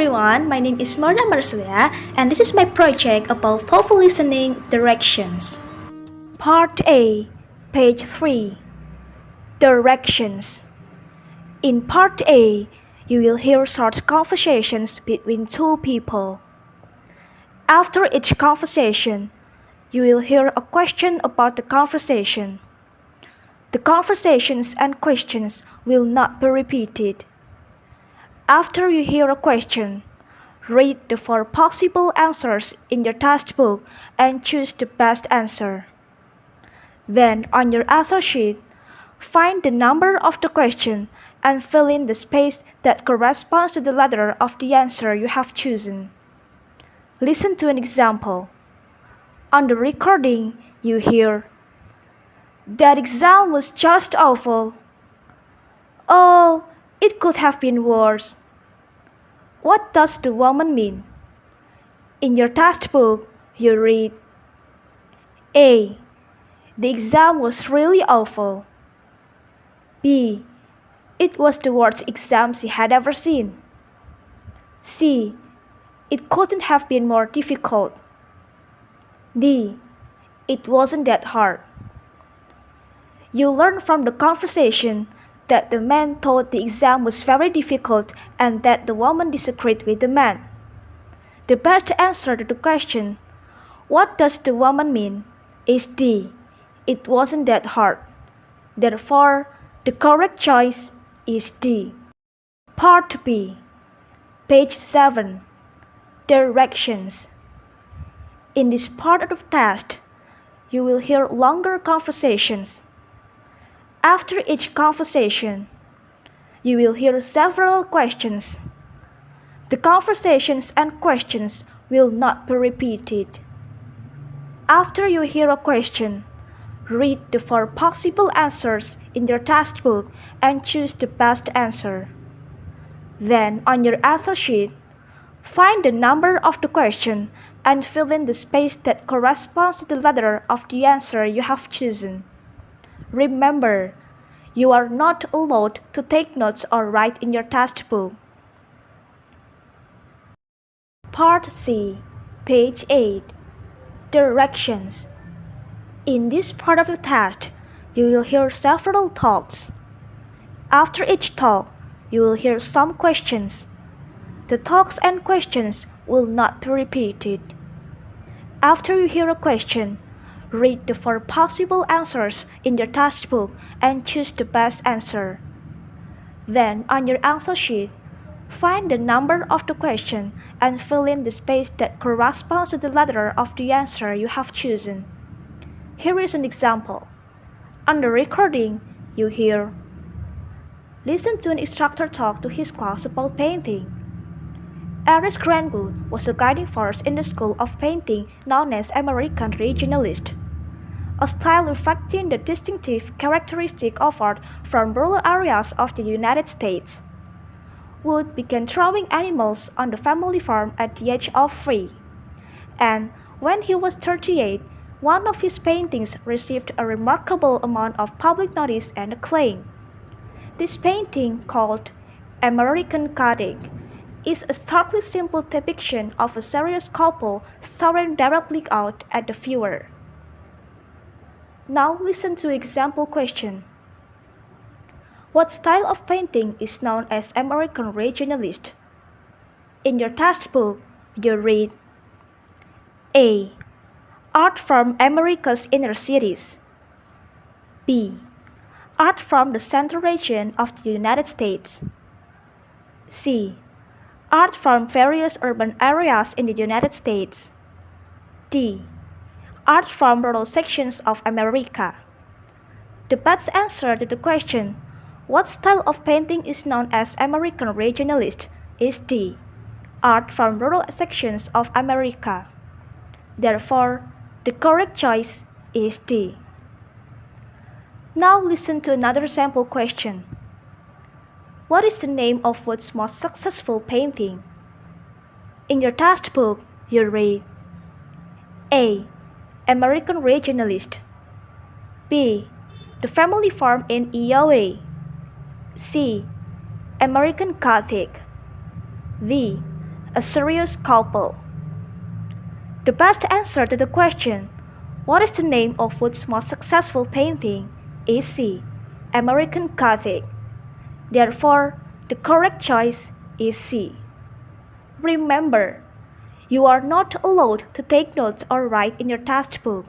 everyone, my name is Morinda Marsilea and this is my project about TOEFL listening directions. Part A, page 3. Directions. In Part A, you will hear short conversations between two people. After each conversation, you will hear a question about the conversation. The conversations and questions will not be repeated. After you hear a question, read the 4 possible answers in your textbook and choose the best answer. Then, on your answer sheet, find the number of the question and fill in the space that corresponds to the letter of the answer you have chosen. Listen to an example. On the recording, you hear, "That exam was just awful." "Oh, it could have been worse." What does the woman mean? In your textbook, you read, A. The exam was really awful. B. It was the worst exam she had ever seen. C. It couldn't have been more difficult. D. It wasn't that hard. You learn from the conversation that the man thought the exam was very difficult and that the woman disagreed with the man. The best answer to the question, "What does the woman mean?" is D. It wasn't that hard. Therefore, the correct choice is D. Part B, page 7. Directions. In this part of the test, you will hear longer conversations. After each conversation, you will hear several questions. The conversations and questions will not be repeated. After you hear a question, read the 4 possible answers in your textbook and choose the best answer. Then, on your answer sheet, find the number of the question and fill in the space that corresponds to the letter of the answer you have chosen. Remember, you are not allowed to take notes or write in your textbook. Part C, page 8. Directions. In this part of the test, you will hear several talks. After each talk, you will hear some questions. The talks and questions will not be repeated. After you hear a question, read the 4 possible answers in your textbook and choose the best answer. Then, on your answer sheet, find the number of the question and fill in the space that corresponds to the letter of the answer you have chosen. Here is an example. On the recording, you hear, "Listen to an instructor talk to his class about painting." Ernest Grandwood was a guiding force in the school of painting known as American Regionalist, a style reflecting the distinctive characteristic of art from rural areas of the United States. Wood began drawing animals on the family farm at the age of 3, and when he was 38, one of his paintings received a remarkable amount of public notice and acclaim. This painting, called American Gothic, is a starkly simple depiction of a serious couple staring directly out at the viewer. Now listen to example question. What style of painting is known as American Regionalist? In your textbook, you read, A. Art from America's inner cities. B. Art from the central region of the United States. C. Art from various urban areas in the United States. D. Art from rural sections of America. The best answer to the question, "What style of painting is known as American Regionalist?" is D. Art from rural sections of America. Therefore, the correct choice is D. Now listen to another sample question. What is the name of Wood's most successful painting? In your textbook, you read, A. American Regionalist. B. The Family Farm in Iowa. C. American Gothic. D. a serious couple. The best answer to the question, what is the name of Wood's most successful painting, is C, American Gothic. Therefore, the correct choice is C. Remember, you are not allowed to take notes or write in your textbook.